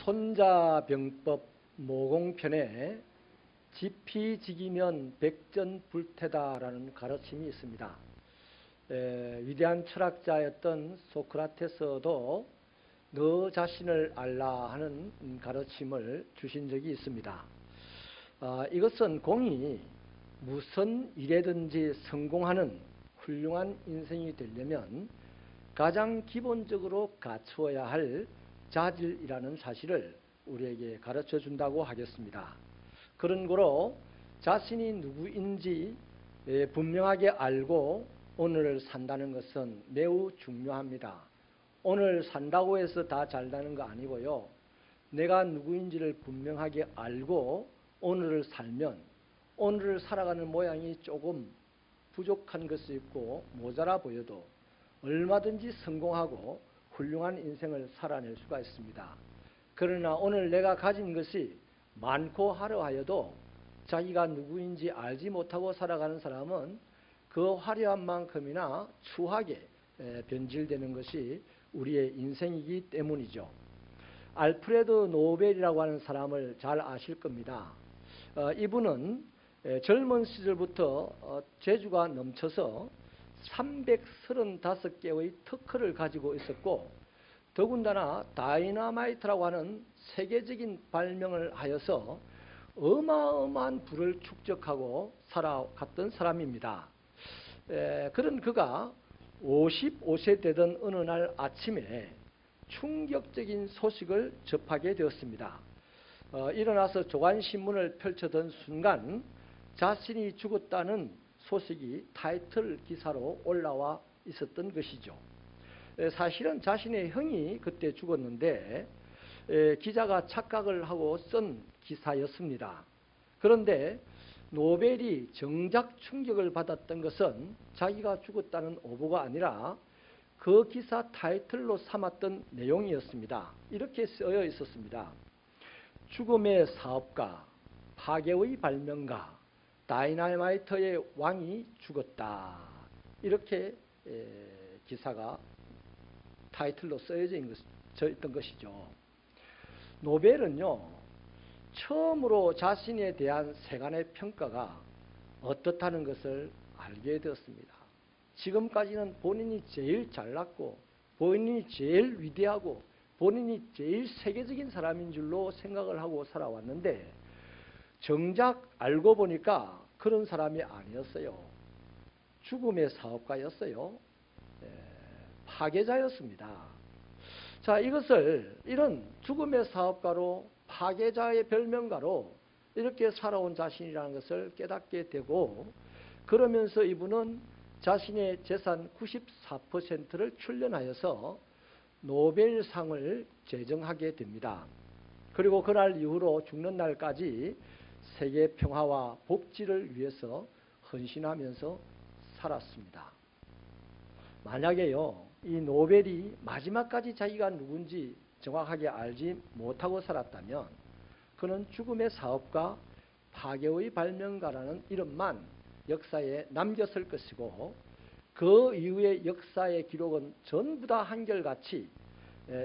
손자병법 모공편에 지피지기면 백전불태다라는 가르침이 있습니다. 위대한 철학자였던 소크라테스도 너 자신을 알라 하는 가르침을 주신 적이 있습니다. 이것은 공이 무슨 일에든지 성공하는 훌륭한 인생이 되려면 가장 기본적으로 갖추어야 할 자질이라는 사실을 우리에게 가르쳐 준다고 하겠습니다. 그런 거로 자신이 누구인지 분명하게 알고 오늘을 산다는 것은 매우 중요합니다. 오늘 산다고 해서 다 잘나는 거 아니고요. 내가 누구인지를 분명하게 알고 오늘을 살면 오늘을 살아가는 모양이 조금 부족한 것이 있고 모자라 보여도 얼마든지 성공하고 훌륭한 인생을 살아낼 수가 있습니다. 그러나 오늘 내가 가진 것이 많고 하려하여도 자기가 누구인지 알지 못하고 살아가는 사람은 그 화려한 만큼이나 추하게 변질되는 것이 우리의 인생이기 때문이죠. 알프레드 노벨이라고 하는 사람을 잘 아실 겁니다. 이분은 젊은 시절부터 재주가 넘쳐서 335개의 특허를 가지고 있었고 더군다나 다이너마이트라고 하는 세계적인 발명을 하여서 어마어마한 부를 축적하고 살아갔던 사람입니다. 그런 그가 55세 되던 어느 날 아침에 충격적인 소식을 접하게 되었습니다. 일어나서 조간신문을 펼쳐던 순간 자신이 죽었다는 소식이 타이틀 기사로 올라와 있었던 것이죠. 사실은 자신의 형이 그때 죽었는데 기자가 착각을 하고 쓴 기사였습니다. 그런데 노벨이 정작 충격을 받았던 것은 자기가 죽었다는 오보가 아니라 그 기사 타이틀로 삼았던 내용이었습니다. 이렇게 쓰여 있었습니다. 죽음의 사업가, 파괴의 발명가, 다이너마이트의 왕이 죽었다. 이렇게 기사가 타이틀로 쓰여져 있던 것이죠. 노벨은요, 처음으로 자신에 대한 세간의 평가가 어떻다는 것을 알게 되었습니다. 지금까지는 본인이 제일 잘났고 본인이 제일 위대하고 본인이 제일 세계적인 사람인 줄로 생각을 하고 살아왔는데 정작 알고 보니까 그런 사람이 아니었어요. 죽음의 사업가였어요. 파괴자였습니다. 자, 이런 죽음의 사업가로 파괴자의 별명가로 이렇게 살아온 자신이라는 것을 깨닫게 되고 그러면서 이분은 자신의 재산 94%를 출연하여서 노벨상을 제정하게 됩니다. 그리고 그날 이후로 죽는 날까지 세계 평화와 복지를 위해서 헌신하면서 살았습니다. 만약에요, 이 노벨이 마지막까지 자기가 누군지 정확하게 알지 못하고 살았다면 그는 죽음의 사업가, 파괴의 발명가라는 이름만 역사에 남겼을 것이고 그 이후의 역사의 기록은 전부 다 한결같이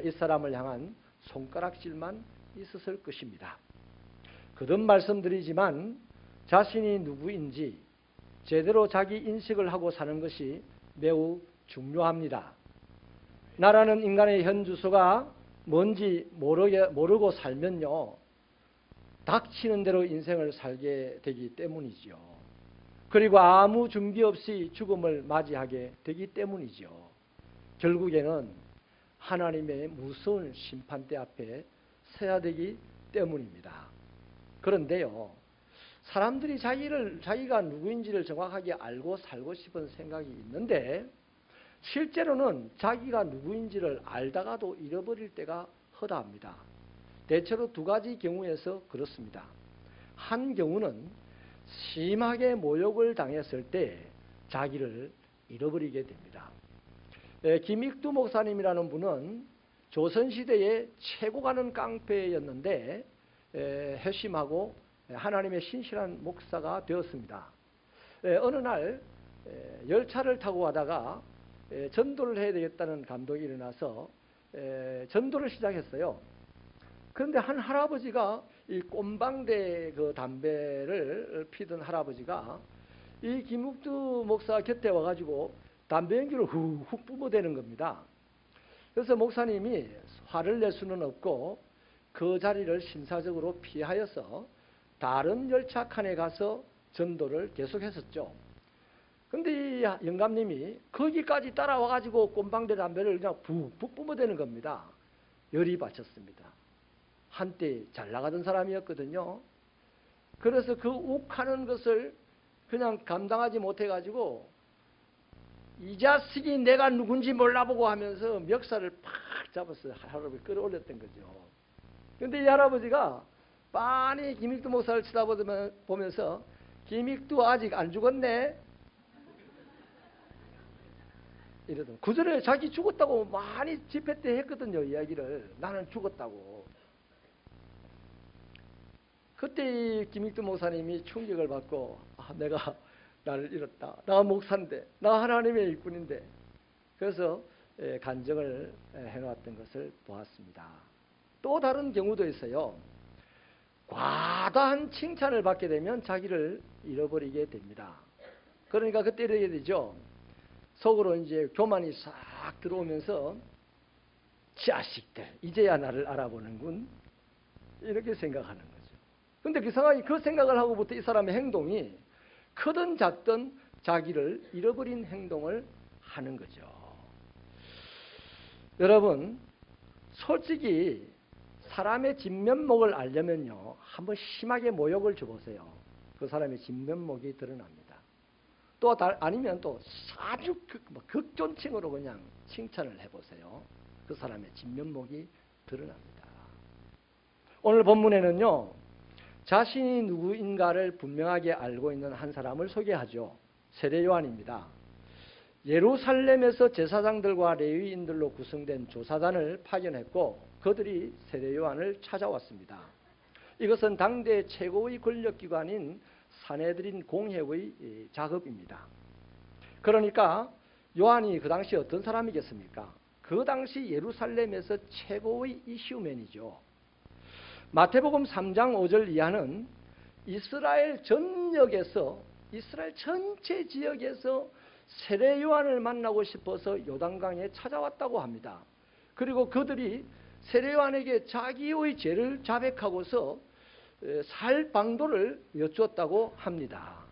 이 사람을 향한 손가락질만 있었을 것입니다. 거듭 말씀드리지만 자신이 누구인지 제대로 자기 인식을 하고 사는 것이 매우 중요합니다. 나라는 인간의 현 주소가 뭔지 모르고 살면요, 닥치는 대로 인생을 살게 되기 때문이죠. 그리고 아무 준비 없이 죽음을 맞이하게 되기 때문이죠. 결국에는 하나님의 무서운 심판대 앞에 서야 되기 때문입니다. 그런데요, 사람들이 자기가 누구인지를 정확하게 알고 살고 싶은 생각이 있는데 실제로는 자기가 누구인지를 알다가도 잃어버릴 때가 허다합니다. 대체로 두 가지 경우에서 그렇습니다. 한 경우는 심하게 모욕을 당했을 때 자기를 잃어버리게 됩니다. 김익두 목사님이라는 분은 조선시대의 최고 가는 깡패였는데 회심하고 하나님의 신실한 목사가 되었습니다. 어느 날 열차를 타고 가다가 전도를 해야 되겠다는 감동이 일어나서 전도를 시작했어요. 그런데 한 할아버지가 이 꼼방대 그 담배를 피던 할아버지가 이 김욱두 목사 곁에 와가지고 담배 연기를 훅훅 뿜어대는 겁니다. 그래서 목사님이 화를 낼 수는 없고 그 자리를 신사적으로 피하여서 다른 열차 칸에 가서 전도를 계속했었죠. 근데 이 영감님이 거기까지 따라와가지고 꼼방대 담배를 그냥 푹푹 뿜어대는 겁니다. 열이 받쳤습니다. 한때 잘 나가던 사람이었거든요. 그래서 그 욱하는 것을 그냥 감당하지 못해가지고 이 자식이 내가 누군지 몰라보고 하면서 멱살을 팍 잡아서 할아버지 끌어올렸던 거죠. 근데 이 할아버지가 빤히 김익두 목사를 쳐다보면서 김익두 아직 안 죽었네? 이러던 그전에 자기 죽었다고 많이 집회 때 했거든요. 이야기를. 나는 죽었다고. 그때 김익두 목사님이 충격을 받고 내가 나를 잃었다. 나 목사인데 나 하나님의 일꾼인데 그래서 간증을 해놓았던 것을 보았습니다. 또 다른 경우도 있어요. 과다한 칭찬을 받게 되면 자기를 잃어버리게 됩니다. 그러니까 그때 이렇게 되죠. 속으로 이제 교만이 싹 들어오면서 자식들 이제야 나를 알아보는군 이렇게 생각하는 거죠. 근데 그 상황이 그 생각을 하고부터 이 사람의 행동이 크든 작든 자기를 잃어버린 행동을 하는 거죠. 여러분 솔직히 사람의 진면목을 알려면요 한번 심하게 모욕을 줘보세요. 그 사람의 진면목이 드러납니다. 또 아니면 또 아주 극존칭으로 그냥 칭찬을 해보세요. 그 사람의 진면목이 드러납니다. 오늘 본문에는요 자신이 누구인가를 분명하게 알고 있는 한 사람을 소개하죠. 세례 요한입니다. 예루살렘에서 제사장들과 레위인들로 구성된 조사단을 파견했고 그들이 세례 요한을 찾아왔습니다. 이것은 당대 최고의 권력기관인 산헤드린 공회의 작업입니다. 그러니까 요한이 그 당시 어떤 사람이겠습니까? 그 당시 예루살렘에서 최고의 이슈맨이죠. 마태복음 3장 5절 이하는 이스라엘 전역에서 이스라엘 전체 지역에서 세례 요한을 만나고 싶어서 요단강에 찾아왔다고 합니다. 그리고 그들이 세례 요한에게 자기의 죄를 자백하고서 살 방도를 여쭈었다고 합니다.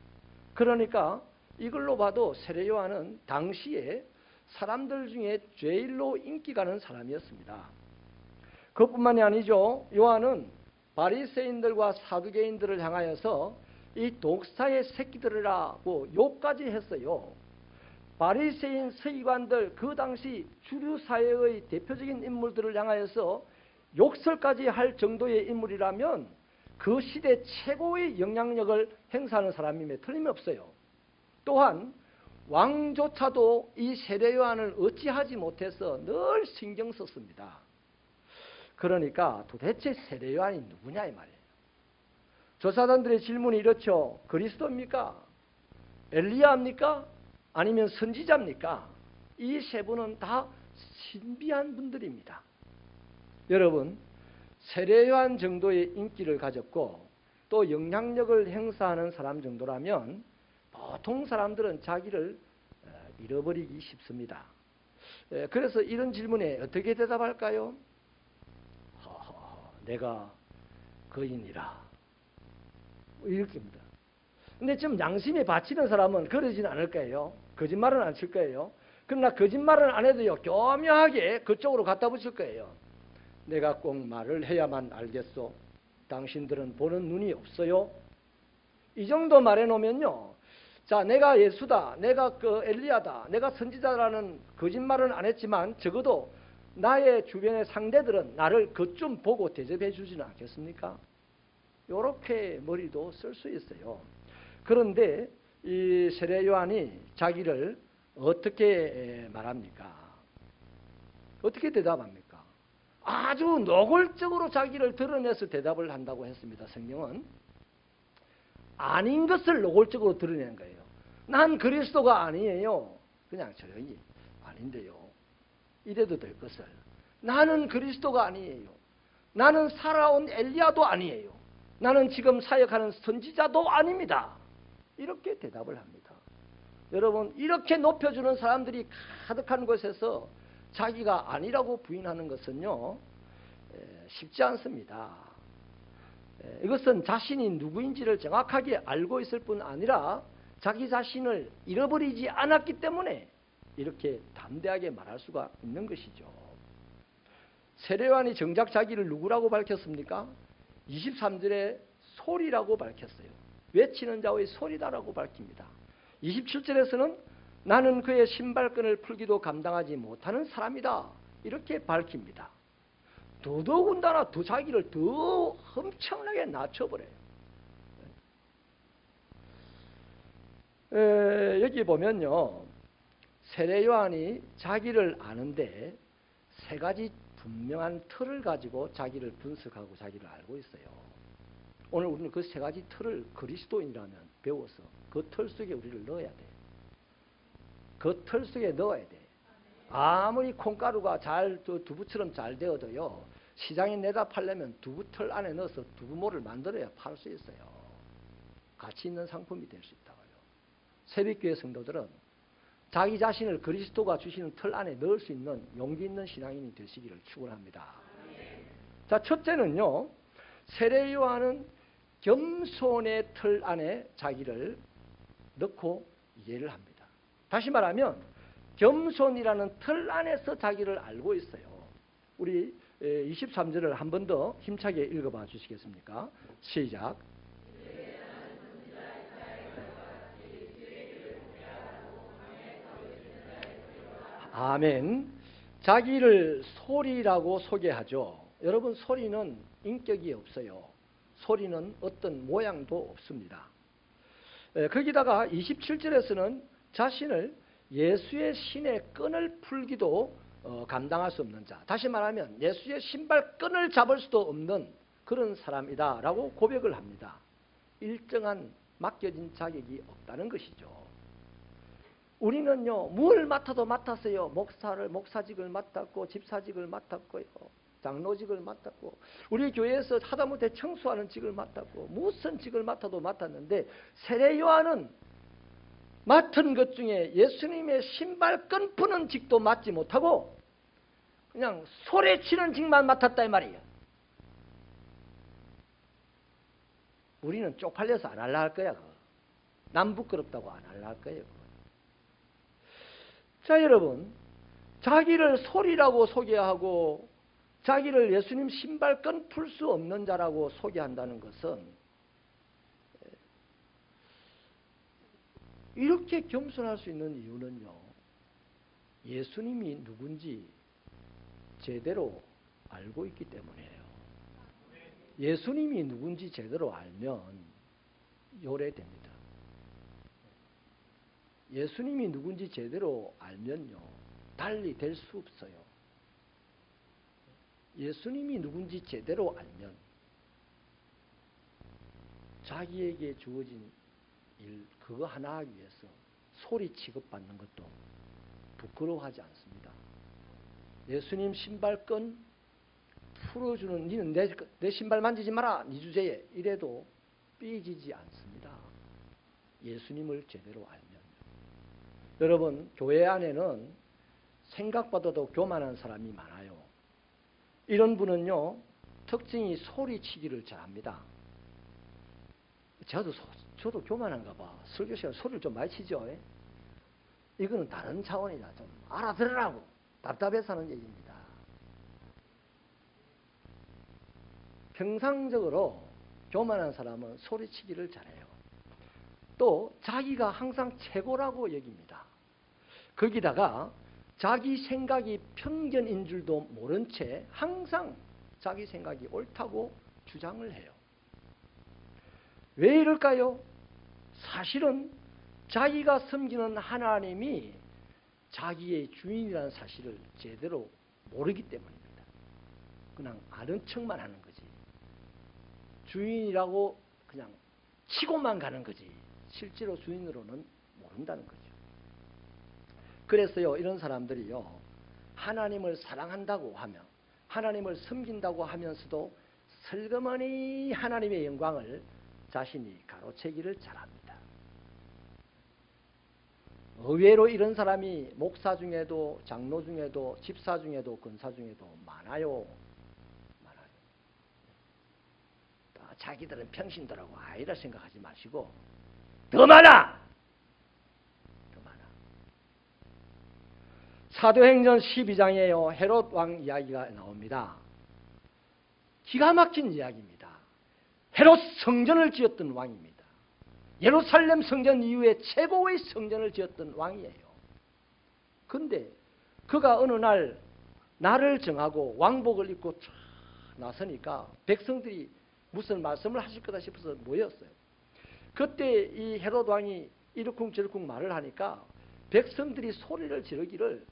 그러니까 이걸로 봐도 세례 요한은 당시에 사람들 중에 제일로 인기 가는 사람이었습니다. 그것뿐만이 아니죠. 요한은 바리새인들과 사두개인들을 향하여서 이 독사의 새끼들이라고 욕까지 했어요. 바리새인 서기관들 그 당시 주류 사회의 대표적인 인물들을 향하여서 욕설까지 할 정도의 인물이라면 그 시대 최고의 영향력을 행사하는 사람임에 틀림없어요. 또한 왕조차도 이 세례 요한을 어찌하지 못해서 늘 신경 썼습니다. 그러니까 도대체 세례 요한이 누구냐 이 말이에요. 조사단들의 질문이 이렇죠. 그리스도입니까? 엘리야입니까? 아니면 선지자입니까? 이 세 분은 다 신비한 분들입니다. 여러분 세례 요한 정도의 인기를 가졌고 또 영향력을 행사하는 사람 정도라면 보통 사람들은 자기를 잃어버리기 쉽습니다. 그래서 이런 질문에 어떻게 대답할까요? 내가 거인이라 이렇게입니다. 근데 좀 양심에 바치는 사람은 그러진 않을 거예요. 거짓말은 안 칠 거예요. 그러나 거짓말은 안 해도요 교묘하게 그쪽으로 갖다 붙일 거예요. 내가 꼭 말을 해야만 알겠소. 당신들은 보는 눈이 없어요. 이 정도 말해놓으면요. 자, 내가 예수다. 내가 그 엘리야다. 내가 선지자라는 거짓말은 안 했지만 적어도 나의 주변의 상대들은 나를 그쯤 보고 대접해 주지는 않겠습니까? 이렇게 머리도 쓸 수 있어요. 그런데 이 세례 요한이 자기를 어떻게 말합니까? 어떻게 대답합니까? 아주 노골적으로 자기를 드러내서 대답을 한다고 했습니다. 성경은 아닌 것을 노골적으로 드러내는 거예요. 난 그리스도가 아니에요. 그냥 조용히 아닌데요. 이래도 될 것을. 나는 그리스도가 아니에요. 나는 살아온 엘리야도 아니에요. 나는 지금 사역하는 선지자도 아닙니다. 이렇게 대답을 합니다. 여러분, 이렇게 높여주는 사람들이 가득한 곳에서 자기가 아니라고 부인하는 것은요, 쉽지 않습니다. 이것은 자신이 누구인지를 정확하게 알고 있을 뿐 아니라 자기 자신을 잃어버리지 않았기 때문에 이렇게 담대하게 말할 수가 있는 것이죠. 세례요한이 정작 자기를 누구라고 밝혔습니까? 23절에 소리라고 밝혔어요. 외치는 자의 소리다라고 밝힙니다. 27절에서는 나는 그의 신발끈을 풀기도 감당하지 못하는 사람이다. 이렇게 밝힙니다. 더더군다나 더 자기를 더 엄청나게 낮춰버려요. 여기 보면요, 세례요한이 자기를 아는데 세 가지 분명한 틀을 가지고 자기를 분석하고 자기를 알고 있어요. 오늘 우리는 그 세 가지 틀을 그리스도인이라면 배워서 그 틀 속에 우리를 넣어야 돼. 그 틀 속에 넣어야 돼. 아무리 콩가루가 두부처럼 잘 되어도요, 시장에 내다 팔려면 두부 틀 안에 넣어서 두부모를 만들어야 팔 수 있어요. 가치 있는 상품이 될 수 있다고요. 새벽교회 성도들은 자기 자신을 그리스도가 주시는 틀 안에 넣을 수 있는 용기 있는 신앙인이 되시기를 축원합니다. 자, 첫째는요, 세례요한은 겸손의 틀 안에 자기를 넣고 이해를 합니다. 다시 말하면 겸손이라는 틀 안에서 자기를 알고 있어요. 우리 23절을 한 번 더 힘차게 읽어봐 주시겠습니까? 시작. 아멘. 자기를 소리라고 소개하죠. 여러분, 소리는 인격이 없어요. 소리는 어떤 모양도 없습니다. 거기다가 27절에서는 자신을 예수의 신의 끈을 풀기도 감당할 수 없는 자, 다시 말하면 예수의 신발 끈을 잡을 수도 없는 그런 사람이다 라고 고백을 합니다. 일정한 맡겨진 자격이 없다는 것이죠. 우리는요, 뭘 맡아도 맡았어요. 목사직을 맡았고, 집사직을 맡았고요, 장로직을 맡았고, 우리 교회에서 하다못해 청소하는 직을 맡았고, 무슨 직을 맡아도 맡았는데, 세례요한은 맡은 것 중에 예수님의 신발끈 푸는 직도 맡지 못하고 그냥 소리치는 직만 맡았다 이 말이에요. 우리는 쪽팔려서 안 할라 할 거야. 남 부끄럽다고 안 할라 할 거예요. 자, 여러분, 자기를 소리라고 소개하고 자기를 예수님 신발끈 풀 수 없는 자라고 소개한다는 것은 이렇게 겸손할 수 있는 이유는요, 예수님이 누군지 제대로 알고 있기 때문이에요. 예수님이 누군지 제대로 알면 요래됩니다. 예수님이 누군지 제대로 알면요, 달리 될 수 없어요. 예수님이 누군지 제대로 알면 자기에게 주어진 일, 그거 하나 하기 위해서 소리 취급받는 것도 부끄러워하지 않습니다. 예수님 신발끈 풀어주는, 니는 내 신발 만지지 마라, 니 주제에, 이래도 삐지지 않습니다. 예수님을 제대로 알면. 여러분, 교회 안에는 생각보다도 교만한 사람이 많아요. 이런 분은요, 특징이 소리치기를 잘합니다. 저도 교만한가 봐. 설교 시간 소리를 좀 많이 치죠. 이거는 다른 차원이다. 좀 알아들으라고. 답답해서 하는 얘기입니다. 평상적으로 교만한 사람은 소리치기를 잘해요. 또 자기가 항상 최고라고 여깁니다. 거기다가 자기 생각이 편견인 줄도 모른 채 항상 자기 생각이 옳다고 주장을 해요. 왜 이럴까요? 사실은 자기가 섬기는 하나님이 자기의 주인이라는 사실을 제대로 모르기 때문입니다. 그냥 아는 척만 하는 거지. 주인이라고 그냥 치고만 가는 거지. 실제로 주인으로는 모른다는 거죠. 그래서요, 이런 사람들이요, 하나님을 사랑한다고 하면, 하나님을 섬긴다고 하면서도 슬그머니 하나님의 영광을 자신이 가로채기를 잘합니다. 의외로 이런 사람이 목사 중에도 장로 중에도 집사 중에도 권사 중에도 많아요. 자기들은 평신도라고 아니라 생각하지 마시고 더 많아. 사도행전 12장에요. 헤롯 왕 이야기가 나옵니다. 기가 막힌 이야기입니다. 헤롯 성전을 지었던 왕입니다. 예루살렘 성전 이후에 최고의 성전을 지었던 왕이에요. 그런데 그가 어느 날 날을 정하고 왕복을 입고 쫙 나서니까 백성들이 무슨 말씀을 하실 거다 싶어서 모였어요. 그때 이 헤롯 왕이 이러쿵저러쿵 말을 하니까 백성들이 소리를 지르기를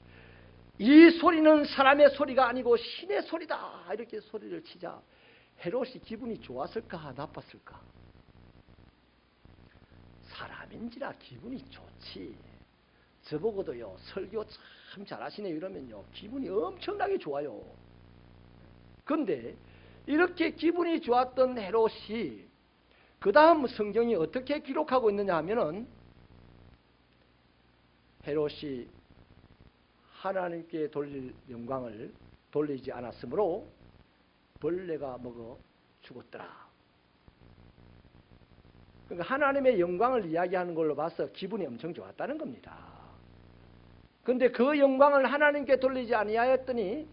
이 소리는 사람의 소리가 아니고 신의 소리다 이렇게 소리를 치자 헤롯이 기분이 좋았을까 나빴을까? 사람인지라 기분이 좋지. 저보고도요 설교 참 잘하시네 이러면요 기분이 엄청나게 좋아요. 그런데 이렇게 기분이 좋았던 헤롯이 그 다음 성경이 어떻게 기록하고 있느냐 하면은 헤롯이 하나님께 돌릴 영광을 돌리지 않았으므로 벌레가 먹어 죽었더라. 그러니까 하나님의 영광을 이야기하는 걸로 봐서 기분이 엄청 좋았다는 겁니다. 그런데 그 영광을 하나님께 돌리지 아니하였더니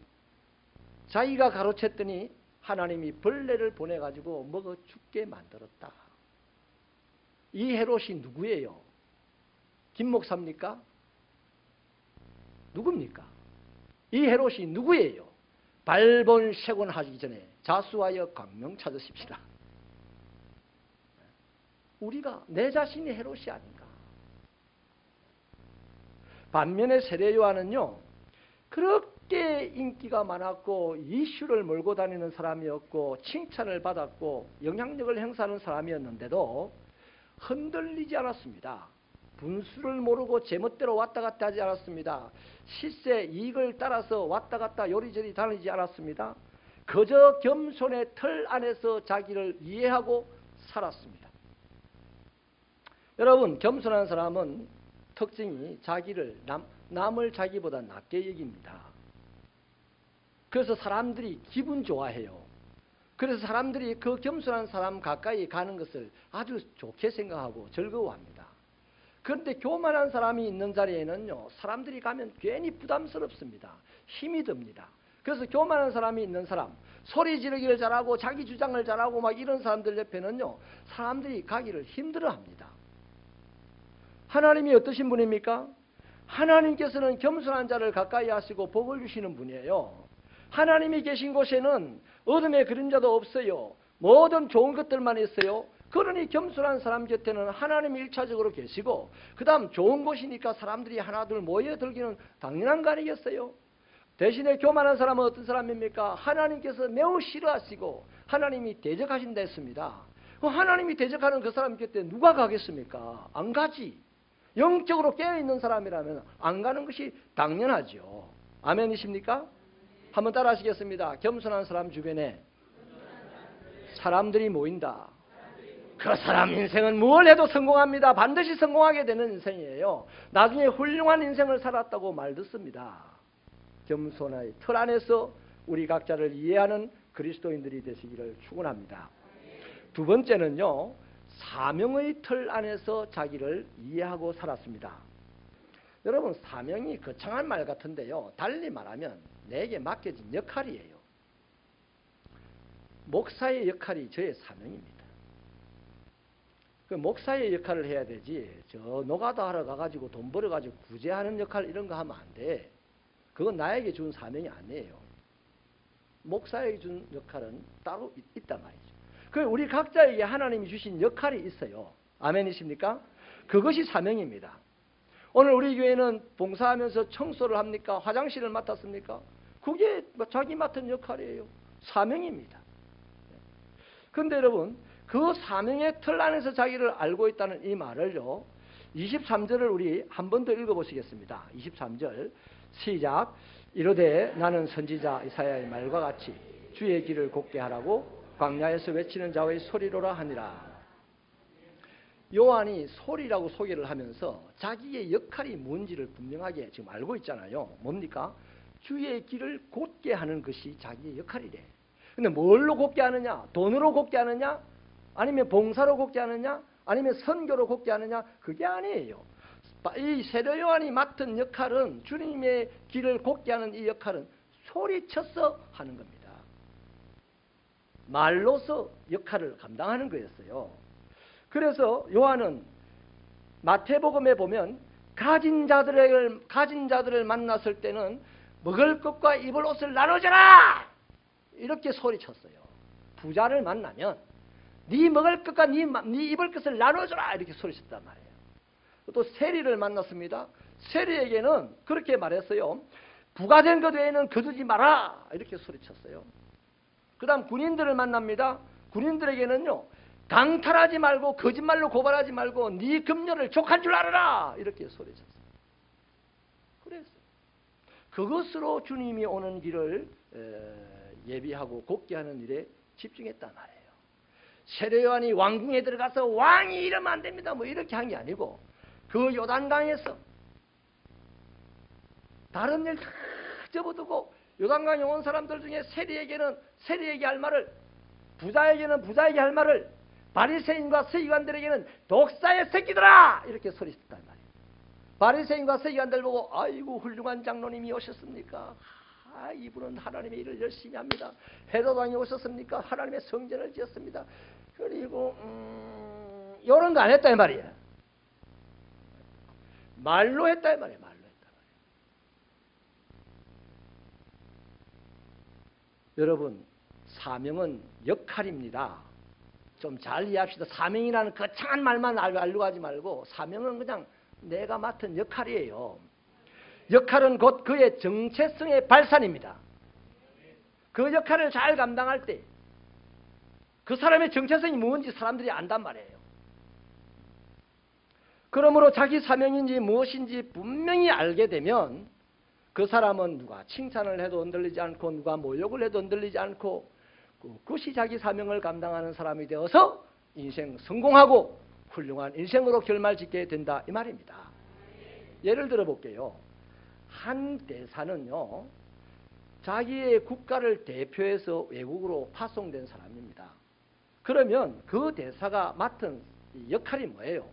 자기가 가로챘더니 하나님이 벌레를 보내가지고 먹어 죽게 만들었다. 이 헤롯이 누구예요? 김 목사입니까? 누굽니까? 이 헤롯이 누구예요? 발본색원하기 전에 자수하여 광명 찾으십시다. 우리가 내 자신이 헤롯이 아닌가? 반면에 세례 요한은요 그렇게 인기가 많았고 이슈를 몰고 다니는 사람이었고 칭찬을 받았고 영향력을 행사하는 사람이었는데도 흔들리지 않았습니다. 분수를 모르고 제멋대로 왔다 갔다 하지 않았습니다. 시세 이익을 따라서 왔다 갔다 요리조리 다니지 않았습니다. 그저 겸손의 틀 안에서 자기를 이해하고 살았습니다. 여러분, 겸손한 사람은 특징이 자기를 남을 자기보다 낮게 여깁니다. 그래서 사람들이 기분 좋아해요. 그래서 사람들이 그 겸손한 사람 가까이 가는 것을 아주 좋게 생각하고 즐거워합니다. 그런데 교만한 사람이 있는 자리에는요 사람들이 가면 괜히 부담스럽습니다. 힘이 듭니다. 그래서 교만한 사람이 있는 사람, 소리 지르기를 잘하고 자기 주장을 잘하고 막 이런 사람들 옆에는요 사람들이 가기를 힘들어합니다. 하나님이 어떠신 분입니까? 하나님께서는 겸손한 자를 가까이 하시고 복을 주시는 분이에요. 하나님이 계신 곳에는 어둠의 그림자도 없어요. 모든 좋은 것들만 있어요. 그러니 겸손한 사람 곁에는 하나님이 1차적으로 계시고 그 다음 좋은 곳이니까 사람들이 하나둘 모여들기는 당연한 거 아니겠어요? 대신에 교만한 사람은 어떤 사람입니까? 하나님께서 매우 싫어하시고 하나님이 대적하신다 했습니다. 하나님이 대적하는 그 사람 곁에 누가 가겠습니까? 안 가지. 영적으로 깨어있는 사람이라면 안 가는 것이 당연하죠. 아멘이십니까? 한번 따라 하시겠습니다. 겸손한 사람 주변에 사람들이 모인다. 그 사람 인생은 무엇을 해도 성공합니다. 반드시 성공하게 되는 인생이에요. 나중에 훌륭한 인생을 살았다고 말 듣습니다. 겸손의 틀 안에서 우리 각자를 이해하는 그리스도인들이 되시기를 축원합니다. 두 번째는요. 사명의 틀 안에서 자기를 이해하고 살았습니다. 여러분 사명이 거창한 말 같은데요. 달리 말하면 내게 맡겨진 역할이에요. 목사의 역할이 저의 사명입니다. 그 목사의 역할을 해야 되지 저 노가다 하러 가가지고 돈 벌어가지고 구제하는 역할 이런 거 하면 안 돼. 그건 나에게 준 사명이 아니에요. 목사에게 준 역할은 따로 있단 말이죠. 그 우리 각자에게 하나님이 주신 역할이 있어요. 아멘이십니까? 그것이 사명입니다. 오늘 우리 교회는 봉사하면서 청소를 합니까? 화장실을 맡았습니까? 그게 자기 맡은 역할이에요. 사명입니다. 그런데 여러분 그 사명의 틀 안에서 자기를 알고 있다는 이 말을요 23절을 우리 한 번 더 읽어보시겠습니다. 23절 시작. 이르되 나는 선지자 이사야의 말과 같이 주의 길을 곱게 하라고 광야에서 외치는 자의 소리로라 하니라. 요한이 소리라고 소개를 하면서 자기의 역할이 뭔지를 분명하게 지금 알고 있잖아요. 뭡니까? 주의 길을 곧게 하는 것이 자기의 역할이래. 근데 뭘로 곧게 하느냐? 돈으로 곧게 하느냐? 아니면 봉사로 곧게 하느냐? 아니면 선교로 곧게 하느냐? 그게 아니에요. 이 세례 요한이 맡은 역할은, 주님의 길을 곧게 하는 이 역할은 소리쳐서 하는 겁니다. 말로서 역할을 감당하는 거였어요. 그래서 요한은 마태복음에 보면 가진 자들을 만났을 때는 먹을 것과 입을 옷을 나눠줘라! 이렇게 소리쳤어요. 부자를 만나면 네 먹을 것과 네 입을 것을 나눠줘라! 이렇게 소리쳤단 말이에요. 또 세리를 만났습니다. 세리에게는 그렇게 말했어요. 부가 된 것 외에는 거두지 마라! 이렇게 소리쳤어요. 그 다음 군인들을 만납니다. 군인들에게는요, 강탈하지 말고 거짓말로 고발하지 말고 네 금년을 족한 줄 알아라! 이렇게 소리쳤어요. 그랬어요. 그것으로 주님이 오는 길을 예비하고 곧게 하는 일에 집중했단 말이에요. 세례 요한이 왕궁에 들어가서 왕이 이러면 안 됩니다 뭐 이렇게 한 게 아니고, 그 요단강에서 다른 일 다 접어두고 요단강에 온 사람들 중에 세리에게는 세리에게 할 말을, 부자에게는 부자에게 할 말을, 바리새인과 서기관들에게는 독사의 새끼들아! 이렇게 소리쳤단 말이에요. 바리새인과 서기관들 보고 아이고 훌륭한 장로님이 오셨습니까? 이분은 하나님의 일을 열심히 합니다. 헤롯 왕이 오셨습니까? 하나님의 성전을 지었습니다. 그리고 이런 거 안 했다 이 말이에요. 말로 했다 이 말이에요. 말로 했다 이 말이에요. 여러분, 사명은 역할입니다. 좀 잘 이해합시다. 사명이라는 거창한 말만 알고 하지 말고, 사명은 그냥 내가 맡은 역할이에요. 역할은 곧 그의 정체성의 발산입니다. 그 역할을 잘 감당할 때 그 사람의 정체성이 뭔지 사람들이 안단 말이에요. 그러므로 자기 사명인지 무엇인지 분명히 알게 되면 그 사람은 누가 칭찬을 해도 흔들리지 않고 누가 모욕을 해도 흔들리지 않고 그것이 자기 사명을 감당하는 사람이 되어서 인생 성공하고 훌륭한 인생으로 결말짓게 된다 이 말입니다. 예를 들어 볼게요. 한 대사는요, 자기의 국가를 대표해서 외국으로 파송된 사람입니다. 그러면 그 대사가 맡은 역할이 뭐예요?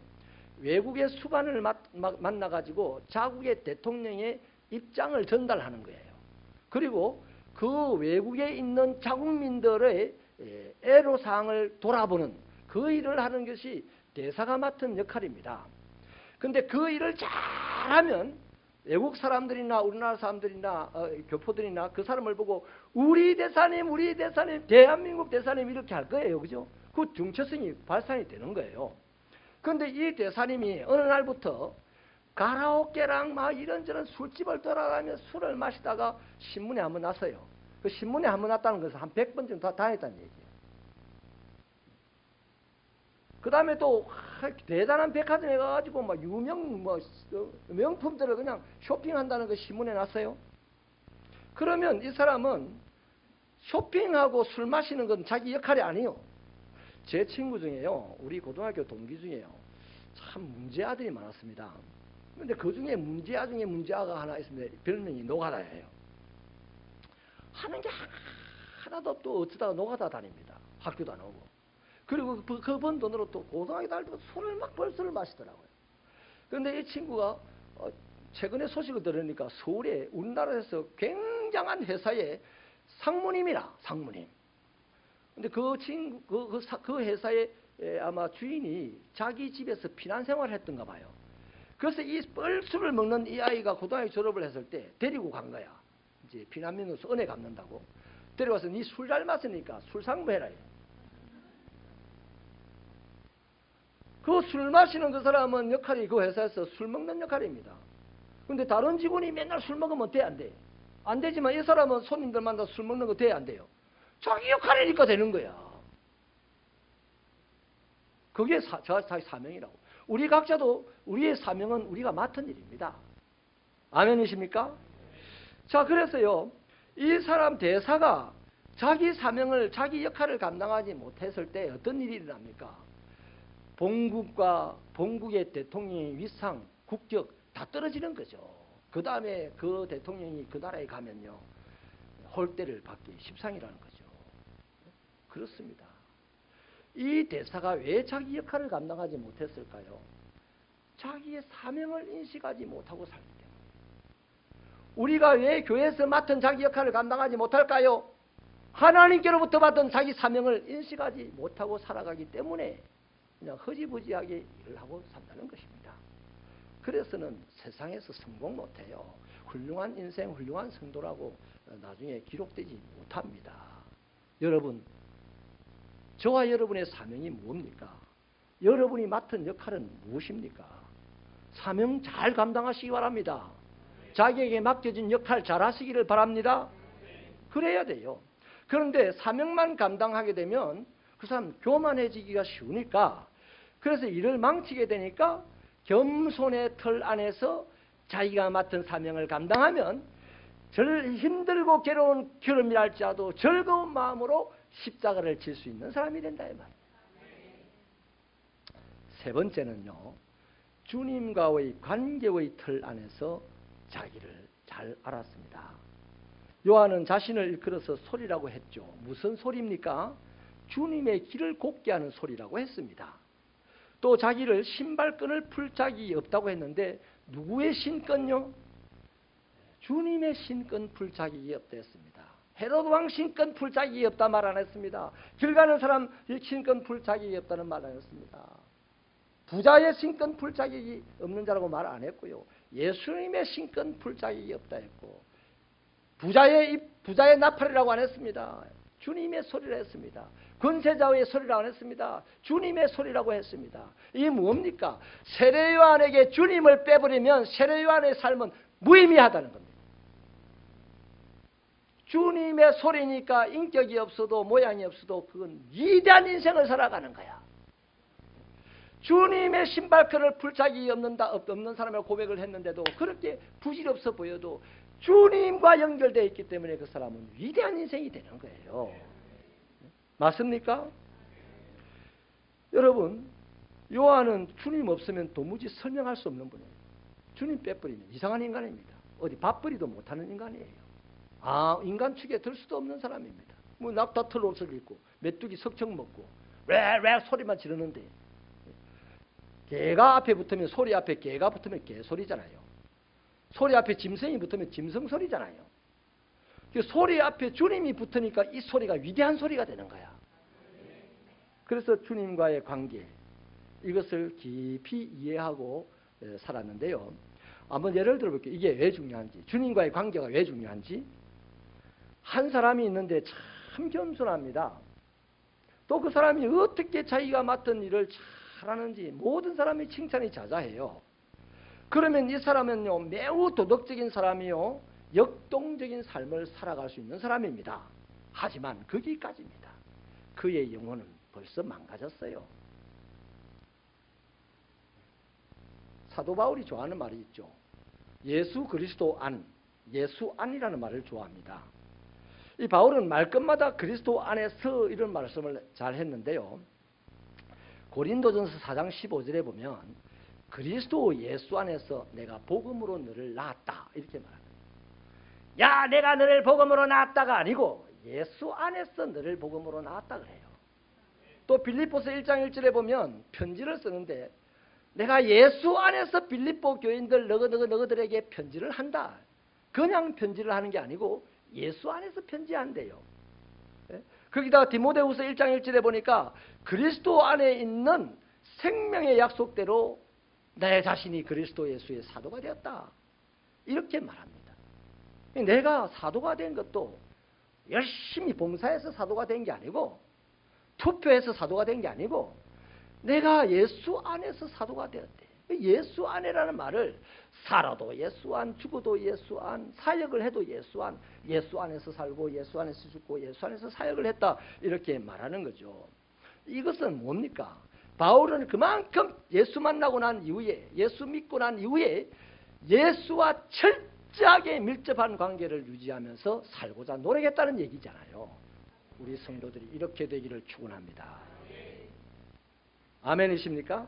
외국의 수반을 만나가지고 자국의 대통령의 입장을 전달하는 거예요. 그리고 그 외국에 있는 자국민들의 애로사항을 돌아보는 그 일을 하는 것이 대사가 맡은 역할입니다. 그런데 그 일을 잘하면 외국 사람들이나 우리나라 사람들이나 교포들이나 그 사람을 보고 우리 대사님, 대한민국 대사님 이렇게 할 거예요. 그죠? 그 정체성이 발산이 되는 거예요. 그런데 이 대사님이 어느 날부터 가라오케랑 막 이런저런 술집을 돌아가며 술을 마시다가 신문에 한번 났어요. 그 신문에 한번 났다는 것은 한 100번 정도 다 다녔다는 얘기예요. 그 다음에 또 대단한 백화점에 가가지고 막 명품들을 그냥 쇼핑한다는 거 신문에 났어요. 그러면 이 사람은 쇼핑하고 술 마시는 건 자기 역할이 아니에요. 제 친구 중에요, 우리 고등학교 동기 중에요, 참 문제아들이 많았습니다. 그런데 그 중에 문제아 중에 문제아가 하나 있습니다. 별명이 노가다예요. 하는 게 하나도 또 어쩌다가 노가다 다닙니다. 학교도 안 오고. 그리고 그 번 돈으로 또 고등학교 다닐 때 술을 막 벌술을 마시더라고요. 그런데 이 친구가 최근에 소식을 들으니까 서울에 우리나라에서 굉장한 회사의 상무님이라, 상무님. 근데 그 친구, 그 회사의 아마 주인이 자기 집에서 피난 생활을 했던가 봐요. 그래서 이 뻘술을 먹는 이 아이가 고등학교 졸업을 했을 때 데리고 간 거야. 이제 피난민으로서 은혜 갚는다고. 데려와서 니 술 잘 마시니까 술 상부해라. 그 술 마시는 그 사람은 역할이 그 회사에서 술 먹는 역할입니다. 근데 다른 직원이 맨날 술 먹으면 돼, 안 돼? 안 되지만 이 사람은 손님들 만나서 술 먹는 거 돼, 안 돼요? 자기 역할이니까 되는 거야. 그게 자기 사명이라고. 우리 각자도 우리의 사명은 우리가 맡은 일입니다. 아멘이십니까? 자, 그래서요, 이 사람 대사가 자기 사명을, 자기 역할을 감당하지 못했을 때 어떤 일이 일어납니까? 본국의 대통령의 위상, 국격 다 떨어지는 거죠. 그 다음에 그 대통령이 그 나라에 가면요, 홀대를 받기 십상이라는 거죠. 그렇습니다. 이 대사가 왜 자기 역할을 감당하지 못했을까요? 자기의 사명을 인식하지 못하고 살기 때문에. 우리가 왜 교회에서 맡은 자기 역할을 감당하지 못할까요? 하나님께로부터 받은 자기 사명을 인식하지 못하고 살아가기 때문에 그냥 허지부지하게 일을 하고 산다는 것입니다. 그래서는 세상에서 성공 못해요. 훌륭한 인생, 훌륭한 성도라고 나중에 기록되지 못합니다. 여러분, 저와 여러분의 사명이 뭡니까? 여러분이 맡은 역할은 무엇입니까? 사명 잘 감당하시기 바랍니다. 자기에게 맡겨진 역할 잘 하시기를 바랍니다. 그래야 돼요. 그런데 사명만 감당하게 되면 그 사람 교만해지기가 쉬우니까, 그래서 일을 망치게 되니까 겸손의 틀 안에서 자기가 맡은 사명을 감당하면 힘들고 괴로운 결함이랄지라도 즐거운 마음으로 십자가를 질 수 있는 사람이 된다 이 말이에요. 세 번째는요, 주님과의 관계의 틀 안에서 자기를 잘 알았습니다. 요한은 자신을 일컬어서 소리라고 했죠. 무슨 소리입니까? 주님의 길을 곱게 하는 소리라고 했습니다. 또 자기를 신발끈을 풀 자격이 없다고 했는데 누구의 신끈요? 주님의 신끈 풀 자격이 없다 했습니다. 헤롯 왕 신끈 풀 자격이 없다 말 안 했습니다. 길 가는 사람 신끈 풀 자격이 없다는 말 안 했습니다. 부자의 신끈 풀 자격이 없는 자라고 말 안 했고요. 예수님의 신끈 풀 자격이 없다 했고, 부자의 나팔이라고 안 했습니다. 주님의 소리라 했습니다. 권세자의 소리라고 안 했습니다. 주님의 소리라고 했습니다. 이게 뭡니까? 세례요한에게 주님을 빼버리면 세례요한의 삶은 무의미하다는 겁니다. 주님의 소리니까 인격이 없어도 모양이 없어도 그건 위대한 인생을 살아가는 거야. 주님의 신발끈을 풀 자격이 없는 사람을 고백을 했는데도 그렇게 부질없어 보여도 주님과 연결되어 있기 때문에 그 사람은 위대한 인생이 되는 거예요. 맞습니까? 여러분, 요한은 주님 없으면 도무지 설명할 수 없는 분이에요. 주님 빼버리면 이상한 인간입니다. 어디 밥벌이도 못하는 인간이에요. 인간 축에 들 수도 없는 사람입니다. 뭐 낙타털 옷을 입고 메뚜기 석청 먹고 왜 소리만 지르는데, 개가 앞에 붙으면 소리 앞에 개가 붙으면 개소리잖아요. 소리 앞에 짐승이 붙으면 짐승 소리잖아요. 소리 앞에 주님이 붙으니까 이 소리가 위대한 소리가 되는 거야. 그래서 주님과의 관계, 이것을 깊이 이해하고 살았는데요. 한번 예를 들어볼게요. 이게 왜 중요한지, 주님과의 관계가 왜 중요한지. 한 사람이 있는데 참 겸손합니다. 또 그 사람이 어떻게 자기가 맡은 일을 잘하는지 모든 사람이 칭찬이 자자해요. 그러면 이 사람은요, 매우 도덕적인 사람이요, 역동적인 삶을 살아갈 수 있는 사람입니다. 하지만 거기까지입니다. 그의 영혼은 벌써 망가졌어요. 사도 바울이 좋아하는 말이 있죠. 예수 그리스도 안, 예수 안이라는 말을 좋아합니다. 이 바울은 말끝마다 그리스도 안에서 이런 말씀을 잘 했는데요. 고린도전서 4장 15절에 보면 그리스도 예수 안에서 내가 복음으로 너를 낳았다 이렇게 말합니다. 야, 내가 너를 복음으로 낳았다가 아니고 예수 안에서 너를 복음으로 낳았다 그래요. 또 빌립보서 1장 1절에 보면 편지를 쓰는데 내가 예수 안에서 빌립보 교인들 너희들에게 편지를 한다. 그냥 편지를 하는 게 아니고 예수 안에서 편지한대요. 거기다가 디모데후서 1장 1절에 보니까 그리스도 안에 있는 생명의 약속대로 내 자신이 그리스도 예수의 사도가 되었다. 이렇게 말합니다. 내가 사도가 된 것도 열심히 봉사해서 사도가 된 게 아니고, 투표해서 사도가 된 게 아니고, 내가 예수 안에서 사도가 되었대. 예수 안이라는 말을 살아도 예수 안, 죽어도 예수 안, 사역을 해도 예수 안, 예수 안에서 살고 예수 안에서 죽고 예수 안에서 사역을 했다 이렇게 말하는 거죠. 이것은 뭡니까? 바울은 그만큼 예수 만나고 난 이후에, 예수 믿고 난 이후에 예수와 철저하게 밀접한 관계를 유지하면서 살고자 노력했다는 얘기잖아요. 우리 성도들이 이렇게 되기를 축원합니다. 아멘이십니까?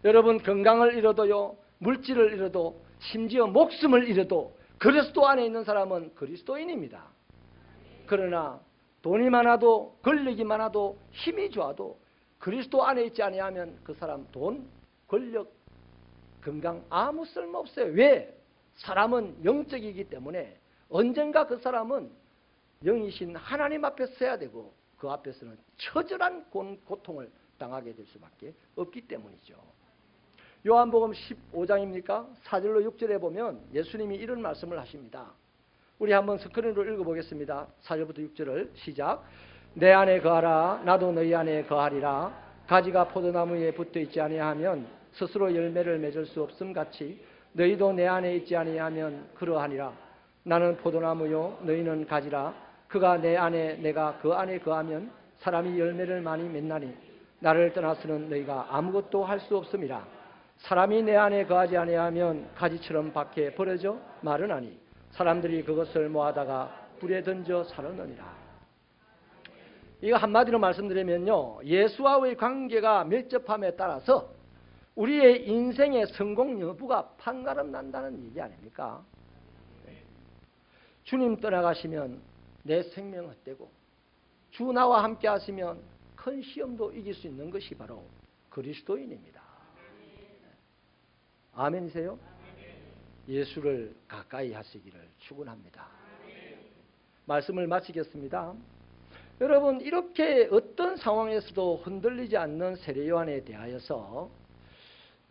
여러분, 건강을 잃어도요, 물질을 잃어도, 심지어 목숨을 잃어도 그리스도 안에 있는 사람은 그리스도인입니다. 그러나 돈이 많아도, 권력이 많아도, 힘이 좋아도 그리스도 안에 있지 아니하면 그 사람 돈, 권력, 건강 아무 쓸모없어요. 왜? 사람은 영적이기 때문에 언젠가 그 사람은 영이신 하나님 앞에 서야 되고 그 앞에서는 처절한 고통을 당하게 될 수밖에 없기 때문이죠. 요한복음 15장입니까? 4절로 6절에 보면 예수님이 이런 말씀을 하십니다. 우리 한번 스크린으로 읽어보겠습니다. 4절부터 6절을 시작. 내 안에 거하라. 나도 너희 안에 거하리라. 가지가 포도나무에 붙어있지 아니하면 스스로 열매를 맺을 수 없음 같이 너희도 내 안에 있지 아니하면 그러하니라. 나는 포도나무요 너희는 가지라. 그가 내 안에 내가 그 안에 거하면 사람이 열매를 많이 맺나니 나를 떠나서는 너희가 아무것도 할 수 없음이라. 사람이 내 안에 거하지 아니하면 가지처럼 밖에 버려져 마르나니 사람들이 그것을 모아다가 불에 던져 사르느니라. 이거 한마디로 말씀드리면요, 예수와의 관계가 밀접함에 따라서 우리의 인생의 성공 여부가 판가름 난다는 얘기 아닙니까? 주님 떠나가시면 내 생명 헛되고 주 나와 함께 하시면 큰 시험도 이길 수 있는 것이 바로 그리스도인입니다. 아멘이세요? 예수를 가까이 하시기를 축원합니다. 말씀을 마치겠습니다. 여러분, 이렇게 어떤 상황에서도 흔들리지 않는 세례 요한에 대하여서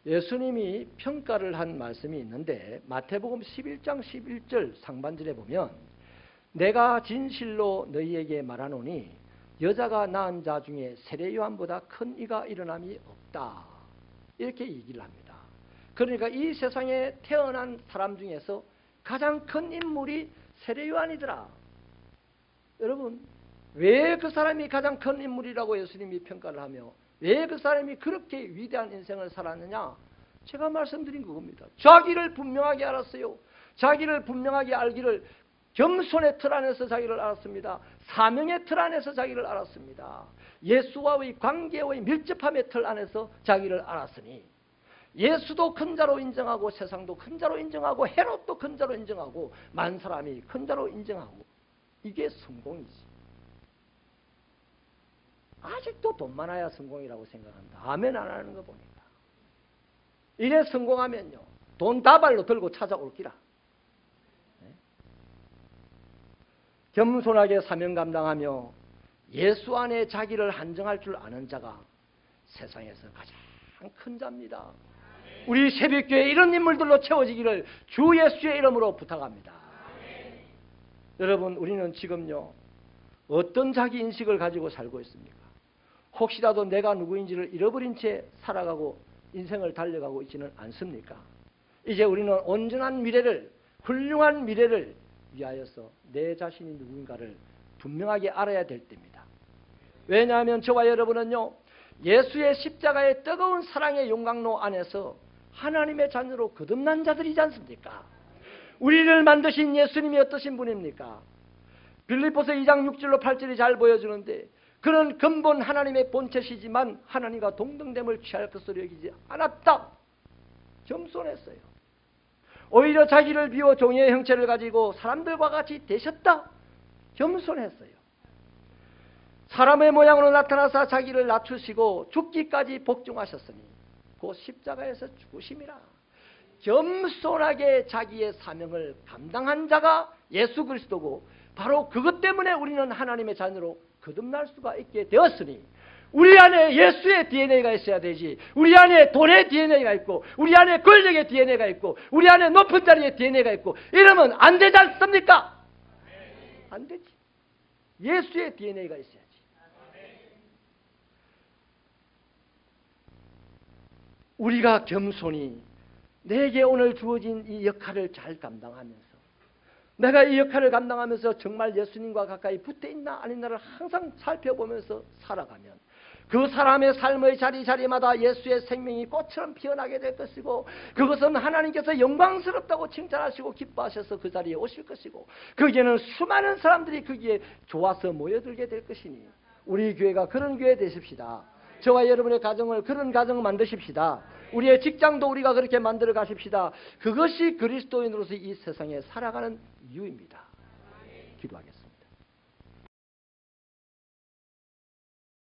예수님이 평가를 한 말씀이 있는데 마태복음 11장 11절 상반절에 보면 내가 진실로 너희에게 말하노니 여자가 낳은 자 중에 세례 요한보다 큰 이가 일어남이 없다. 이렇게 얘기를 합니다. 그러니까 이 세상에 태어난 사람 중에서 가장 큰 인물이 세례 요한이더라. 여러분, 왜 그 사람이 가장 큰 인물이라고 예수님이 평가를 하며 왜 그 사람이 그렇게 위대한 인생을 살았느냐? 제가 말씀드린 그겁니다. 자기를 분명하게 알았어요. 자기를 분명하게 알기를 겸손의 틀 안에서 자기를 알았습니다. 사명의 틀 안에서 자기를 알았습니다. 예수와의 관계의 밀접함의 틀 안에서 자기를 알았으니 예수도 큰 자로 인정하고 세상도 큰 자로 인정하고 헤롯도 큰 자로 인정하고 만 사람이 큰 자로 인정하고 이게 성공이지. 아직도 돈 많아야 성공이라고 생각한다. 아멘 안 하는 거 보니까. 이래 성공하면요, 돈 다발로 들고 찾아올기라. 네? 겸손하게 사명 감당하며 예수 안에 자기를 한정할 줄 아는 자가 세상에서 가장 큰 자입니다. 우리 새벽교회 이런 인물들로 채워지기를 주 예수의 이름으로 부탁합니다. 여러분, 우리는 지금요, 어떤 자기 인식을 가지고 살고 있습니까? 혹시라도 내가 누구인지를 잃어버린 채 살아가고 인생을 달려가고 있지는 않습니까? 이제 우리는 온전한 미래를, 훌륭한 미래를 위하여서 내 자신이 누군가를 분명하게 알아야 될 때입니다. 왜냐하면 저와 여러분은요, 예수의 십자가의 뜨거운 사랑의 용광로 안에서 하나님의 자녀로 거듭난 자들이지 않습니까? 우리를 만드신 예수님이 어떠신 분입니까? 빌립보서 2장 6절로 8절이 잘 보여주는데 그는 근본 하나님의 본체시지만 하나님과 동등됨을 취할 것으로 여기지 않았다. 겸손했어요. 오히려 자기를 비워 종의 형체를 가지고 사람들과 같이 되셨다. 겸손했어요. 사람의 모양으로 나타나사 자기를 낮추시고 죽기까지 복종하셨으니 곧 십자가에서 죽으심이라. 겸손하게 자기의 사명을 감당한 자가 예수 그리스도고 바로 그것 때문에 우리는 하나님의 자녀로 거듭날 수가 있게 되었으니 우리 안에 예수의 DNA가 있어야 되지. 우리 안에 돈의 DNA가 있고 우리 안에 권력의 DNA가 있고 우리 안에 높은 자리의 DNA가 있고 이러면 안 되지 않습니까? 안 되지. 예수의 DNA가 있어야지. 우리가 겸손히 내게 오늘 주어진 이 역할을 잘 감당하면서 내가 이 역할을 감당하면서 정말 예수님과 가까이 붙어있나 아닌가를 항상 살펴보면서 살아가면 그 사람의 삶의 자리자리마다 예수의 생명이 꽃처럼 피어나게 될 것이고, 그것은 하나님께서 영광스럽다고 칭찬하시고 기뻐하셔서 그 자리에 오실 것이고, 거기에는 수많은 사람들이 거기에 좋아서 모여들게 될 것이니 우리 교회가 그런 교회 되십시다. 저와 여러분의 가정을 그런 가정 만드십시다. 우리의 직장도 우리가 그렇게 만들어 가십시다. 그것이 그리스도인으로서 이 세상에 살아가는 이유입니다. 기도하겠습니다.